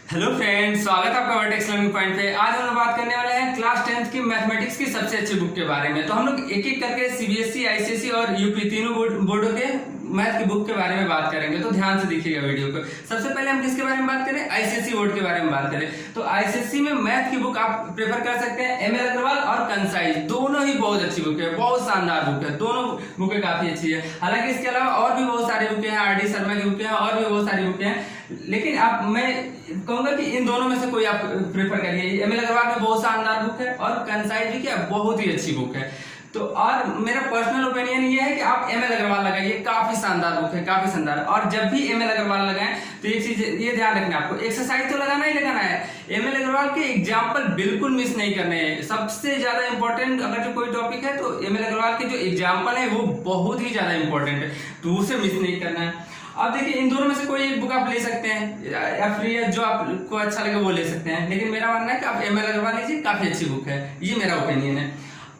Hello friends, स्वागत है आपका वर्टेक्स लर्निंग पॉइंट पे। आज हम लोग बात करने वाले हैं क्लास 10th की मैथमेटिक्स की सबसे अच्छी बुक के बारे में। तो हम लोग एक एक करके सीबीएसई, आईसीएसई और यूपी तीनों बोर्डों के मैथ की बुक के बारे में बात करेंगे। तो ध्यान से देखिएगा वीडियो को। सबसे पहले हम किसके बारे में बात करें? आईसीएसई बोर्ड के बारे में बात करें। तो आईसीएसई में मैथ की बुक आप प्रेफर कर सकते हैं एमएल अग्रवाल और कंसाइज, दोनों ही बहुत अच्छी बुक है, बहुत शानदार बुक है। दोनों बुकें काफी अच्छी है। हालांकि इसके अलावा और भी बहुत सारी बुकें हैं, आरडी शर्मा की बुकें हैं और भी बहुत सारी बुकें हैं, लेकिन मैं कहूंगा कि इन दोनों में से कोई आप प्रेफर करिए। एमएल अग्रवाल की बहुत शानदार बुक है और कंसाइज भी क्या बहुत ही अच्छी बुक है। तो और मेरा पर्सनल ओपिनियन ये है कि आप एमएल अग्रवाल लगाइए, काफी शानदार बुक है, काफी शानदार। और जब भी एमएल अग्रवाल लगाएं तो एक चीज ये ध्यान रखना, आपको एक्सरसाइज तो लगाना ही लगाना है। एमएल अग्रवाल के एग्जाम्पल बिल्कुल मिस नहीं करने हैं। सबसे ज्यादा इंपॉर्टेंट अगर जो कोई टॉपिक है तो एमएल अग्रवाल के जो एग्जाम्पल है वो बहुत ही ज्यादा इंपॉर्टेंट है, तो उसे मिस नहीं करना है। अब देखिए, इन दोनों में से कोई एक बुक आप ले सकते हैं या फिर जो आपको अच्छा लगे वो ले सकते हैं, लेकिन मेरा मानना है कि आप एमएल अग्रवाल लीजिए, काफी अच्छी बुक है, ये मेरा ओपिनियन है।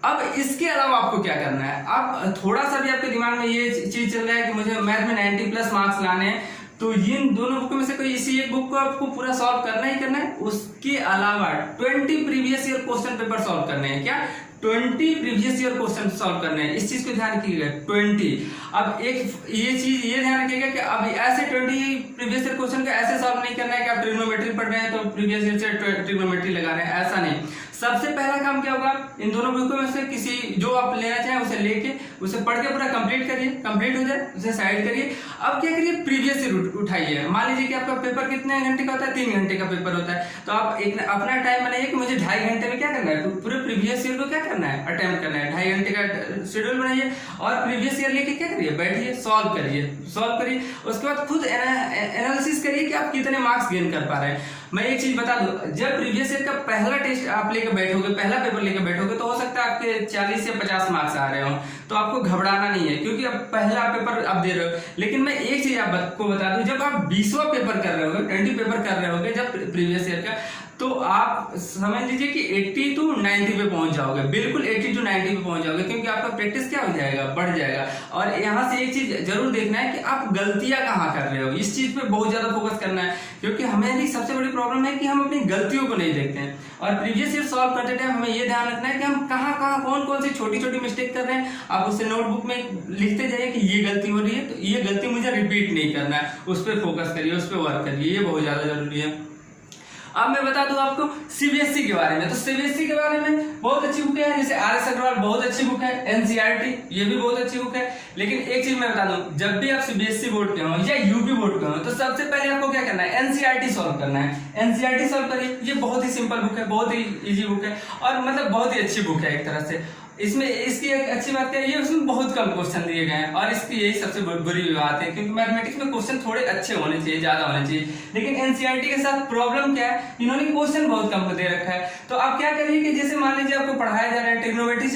अब इसके अलावा आपको क्या करना है? आप थोड़ा सा भी आपके दिमाग में ये चीज चल रहा है कि मुझे मैथ में 90+ मार्क्स लाने हैं, तो इन दोनों बुक में से कोई इसी एक बुक को आपको पूरा सॉल्व करना ही करना है। उसके अलावा 20 previous year question paper solve करने हैं। क्या? 20 प्रीवियस ईयर क्वेश्चन सॉल्व करने हैं। इस चीज को ध्यान रखिएगा, 20। अब एक ये चीज ये ध्यान रखिएगा कि अब ऐसे 20 प्रीवियस ईयर क्वेश्चन को ऐसे सॉल्व नहीं करना है कि आप ट्रिग्नोमेट्री पढ़ रहे हैं तो प्रीवियस ईयर से ट्रिग्नोमेट्री लगा रहे हैं, ऐसा नहीं। सबसे पहला काम क्या होगा? इन दोनों बुकों में से किसी जो आप लेना चाहें उसे लेके उसे पढ़ के पूरा कंप्लीट करिए, कंप्लीट हो जाए उसे साइड करिए। अब क्या करिए? प्रीवियस ईयर उठाइए। मान लीजिए कि आपका पेपर कितने घंटे का होता है? 3 घंटे का पेपर होता है, तो आप एक अपना टाइम बनाइए कि मुझे 2.5 घंटे में क्या करना है, तो पूरे प्रीवियस ईयर को क्या करना है, अटेम्प्ट करना है। 2.5 घंटे का शेड्यूल बनाइए और प्रीवियस ईयर लेके क्या करिए, बैठिए, सॉल्व करिए। उसके बाद खुद एनालिसिस करिए कि आप कितने मार्क्स गेन कर पा रहे हैं। मैं एक चीज बता दूं, जब प्रीवियस ईयर का पहला टेस्ट आप लेके बैठोगे, पहला पेपर लेके बैठोगे, तो हो सकता है आपके 40 या 50 मार्क्स आ रहे हो, तो आपको घबराना नहीं है, क्योंकि अब पहला पेपर आप दे रहे हो। लेकिन मैं एक चीज आपको बता दूं, जब आप 20वां पेपर कर रहे होगे, 20 पेपर कर रहे होगे जब प्रीवियस ईयर का, तो आप समझ लीजिए कि 80 to 90 पे पहुंच जाओगे, बिल्कुल 80 to 90 पे पहुंच जाओगे, क्योंकि आपका प्रैक्टिस क्या हो जाएगा, बढ़ जाएगा। और यहाँ से एक चीज जरूर देखना है कि आप गलतियां कहाँ कर रहे हो, इस चीज पे बहुत ज्यादा फोकस करना है, क्योंकि हमें सबसे बड़ी प्रॉब्लम है कि हम अपनी गलतियों को नहीं देखते हैं। और प्रीवियस ईयर सॉल्व करते टाइम हमें ये ध्यान रखना है कि हम कहाँ कौन सी छोटी छोटी मिस्टेक कर रहे हैं। आप उसे नोटबुक में लिखते जाइए कि ये गलती हो रही है, तो ये गलती मुझे रिपीट नहीं करना है, उस पर फोकस करिए, उस पर वर्क करिए, ये बहुत ज्यादा जरूरी है। अब मैं बता दूं आपको सीबीएसई के बारे में। तो सीबीएसई के बारे में बहुत अच्छी बुक है, जैसे आर एस अग्रवाल बहुत अच्छी बुक है, एनसीईआरटी ये भी बहुत अच्छी बुक है। लेकिन एक चीज मैं बता दूं, जब भी आप सीबीएसई बोर्ड के हो या यूपी बोर्ड के हो, तो सबसे पहले आपको क्या करना है, एनसीईआरटी सॉल्व करना है। एनसीईआरटी सॉल्व करिए, ये बहुत ही सिंपल बुक है, बहुत ही इजी बुक है और मतलब बहुत ही अच्छी बुक है एक तरह से। इसमें इसकी एक अच्छी बात क्या है, ये उसमें बहुत कम क्वेश्चन दिए गए हैं, और इसकी यही सबसे बुरी बात है, क्योंकि मैथमेटिक्स में क्वेश्चन थोड़े अच्छे होने चाहिए, ज्यादा होने चाहिए। लेकिन एनसीईआरटी के साथ प्रॉब्लम क्या है, इन्होंने क्वेश्चन बहुत कम दे रखा है। तो आप क्या करिए कि जैसे मान लीजिए आपको पढ़ाया जा रहा है, ट्रिग्नोमेट्री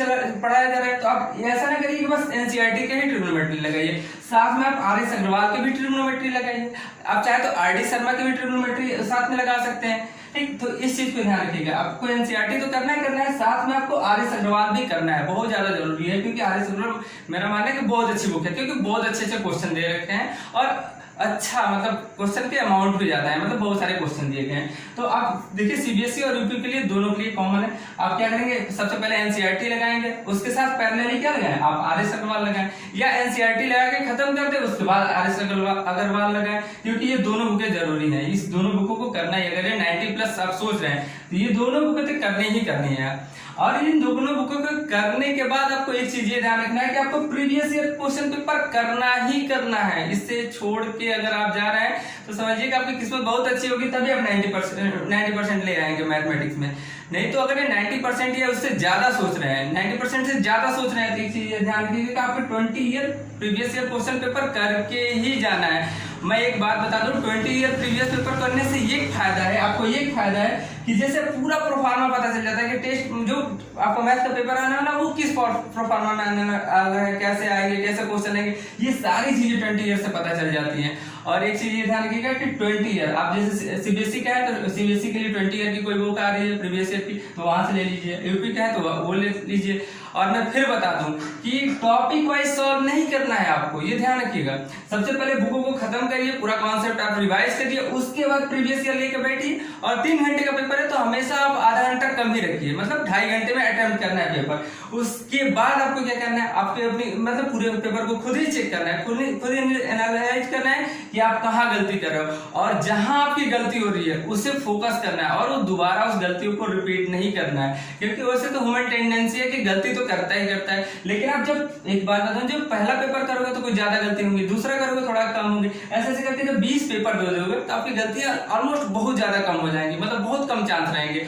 पढ़ाया जा रहा है, तो आप ऐसा ना करिए कि बस एनसीईआरटी के ही ट्रिग्नोमेट्री लगाइए, साथ में आप आर एस अग्रवाल के भी ट्रिग्नोमेट्री लगाइए। आप चाहे तो आर डी शर्मा की भी ट्रिग्नोमेट्री साथ में लगा सकते हैं, ठीक। तो इस चीज पे ध्यान रखिएगा, आपको एनसीईआरटी तो करना है, साथ में आपको आर एस अग्रवाल भी करना है, बहुत ज्यादा जरूरी है, क्योंकि आर एस अग्रवाल मेरा मानना है कि बहुत अच्छी बुक है, क्योंकि बहुत अच्छे क्वेश्चन दे रखे हैं और अच्छा मतलब क्वेश्चन के अमाउंट भी ज्यादा है, मतलब बहुत सारे क्वेश्चन दिए गए हैं। तो आप देखिए सीबीएसई और यूपी के लिए दोनों के लिए कॉमन है। आप क्या करेंगे, सबसे पहले एनसीईआरटी लगाएंगे, उसके साथ पैरेलली क्या लगाएं, आप आर एस अग्रवाल लगाएं, या एनसीईआरटी लगा के खत्म कर दे, उसके बाद आर एस अग्रवाल लगाएं, क्योंकि ये दोनों बुकें जरूरी है, इस दोनों बुकों को करना ही। अगर ये 90+ आप सोच रहे हैं तो ये दोनों बुकें तो करनी ही करनी है। और इन दोनों बुकों को करने के बाद आपको एक चीज ये ध्यान रखना है कि आपको प्रीवियस ईयर क्वेश्चन पेपर करना ही करना है। इससे छोड़ के अगर आप जा रहे हैं तो समझिए कि आपकी किस्मत बहुत अच्छी होगी, तभी आप 90% ले आएंगे मैथमेटिक्स में। नहीं तो अगर ये 90% या उससे ज्यादा सोच रहे हैं, 90% से ज्यादा सोच रहे हैं, तो एक चीज ध्यान रखिए कि आपको 20 year previous year question paper करके ही जाना है। मैं एक बात बता दूं, 20 ईयर प्रीवियस पेपर करने से ये फायदा है, आपको ये फायदा है कि जैसे पूरा प्रोफार्मा पता चल जाता है कि टेस्ट जो आपको मैथ का पेपर आना है ना, वो किस प्रोफार्मा में आना है, कैसे आएंगे, कैसे क्वेश्चन आएंगे, ये सारी चीजें 20 ईयर से पता चल जाती हैं। और एक चीज ये ध्यान रखिएगा कि 20 ईयर, आप जैसे सीबीएसई का है तो सीबीएसई के लिए 20 ईयर की कोई बुक आ रही है प्रीवियस ईयर की, तो वहां से ले लीजिए। यूपी का है तो वो ले लीजिए। और मैं फिर बता दूं कि टॉपिक वाइज सॉल्व नहीं करना है आपको, ये ध्यान रखिएगा। सबसे पहले बुकों को खत्म करिए, पूरा कॉन्सेप्ट आप रिवाइज करिए, उसके बाद प्रीवियस ईयर लेके बैठिए। और 3 घंटे का पेपर है तो हमेशा आप आधा घंटा कम ही रखिए, मतलब 2.5 घंटे में अटेम्प्ट करना है पेपर। उसके बाद आपको क्या करना है, आपके अपनी मतलब पूरे पेपर को खुद ही चेक करना है, खुद ही एनालाइज करना है कि आप कहाँ गलती कर रहे हो, और जहां आपकी गलती हो रही है उसे फोकस करना है, और वो दोबारा उस गलतियों को रिपीट नहीं करना है। क्योंकि वैसे तो ह्यूमन टेंडेंसी है कि गलती तो करता ही करता है, लेकिन आप जब एक बात बताऊं, जब पहला पेपर करोगे तो कोई ज्यादा गलती होंगी, दूसरा करोगे थोड़ा कम होंगी, ऐसे ऐसे करके जब 20 पेपर दे दोगे तो आपकी गलतियां ऑलमोस्ट बहुत ज्यादा कम हो जाएंगी, मतलब बहुत कम चांस रहेंगे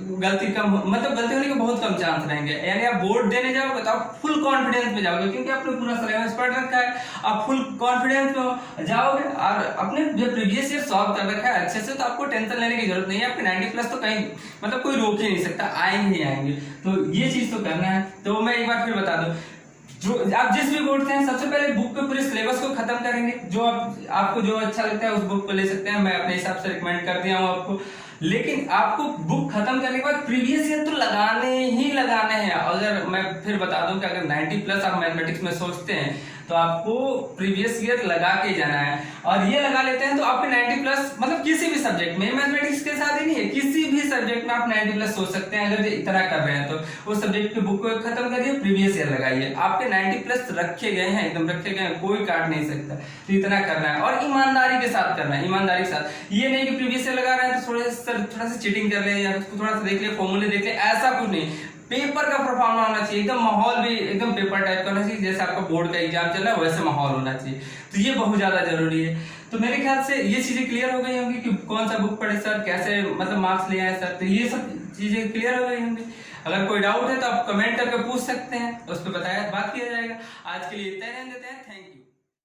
गलती गलती होने के बहुत कम चांस रहेंगे। यानी आप बोर्ड देने जाओगे तो आप फुल कॉन्फिडेंस में जाओगे, क्योंकि आपने पूरा सिलेबस पढ़ रखा है, आप फुल कॉन्फिडेंस में जाओगे और अपने जो प्रीवियस ईयर सॉल्व कर रखा है अच्छे से, तो आपको टेंशन लेने की जरूरत नहीं है। आपके 90+ तो कहीं मतलब कोई रोक ही नहीं सकता, आएंगे ही आएंगे। तो ये चीज तो करना है। तो मैं एक बार फिर बता दूं, जो आप जिस भी बोर्ड से हैं सबसे पहले बुक के पूरे सिलेबस को खत्म करेंगे। जो आपको जो अच्छा लगता है उस बुक को ले सकते हैं, मैं अपने हिसाब से रिकमेंड कर दिया हूं आपको। लेकिन आपको बुक खत्म करने के बाद प्रीवियस ईयर तो लगाने ही लगाने हैं। अगर मैं फिर बता दूं कि अगर 90+ आप मैथमेटिक्स में सोचते हैं तो आपको प्रीवियस ईयर लगा के जाना है, और ये लगा लेते हैं तो आपके 90+ मतलब किसी भी सब्जेक्ट में, मैथमेटिक्स के साथ ही नहीं है, किसी भी सब्जेक्ट में आप 90+ सोच सकते हैं। अगर इतना कर रहे हैं तो उस सब्जेक्ट की बुक को खत्म करिए, प्रीवियस ईयर लगाइए, आपके 90+ रखे गए हैं, एकदम रखे गए हैं, कोई काट नहीं सकता। तो इतना करना है और ईमानदारी के साथ करना है, ईमानदारी के साथ। ये नहीं कि प्रीवियस ईयर लगा रहे हैं तो थोड़ा सा चीटिंग कर ले या थोड़ा सा देख ले, फॉर्मूले देख ले, ऐसा कुछ नहीं। पेपर का परफॉर्मा होना चाहिए, एकदम माहौल भी एकदम पेपर टाइप का होना चाहिए, जैसे आपका बोर्ड का एग्जाम चल रहा है वैसे माहौल होना चाहिए। तो ये बहुत ज्यादा जरूरी है। तो मेरे ख्याल से ये चीजें क्लियर हो गई होंगी कि कौन सा बुक पढ़े सर, कैसे मतलब मार्क्स ले आए सर, तो ये सब चीजें क्लियर हो गई होंगी। अगर कोई डाउट है तो आप कमेंट करके पूछ सकते हैं, उस पर बताया बात किया जाएगा। आज के लिए इतना ही रहने देते हैं। Thank you.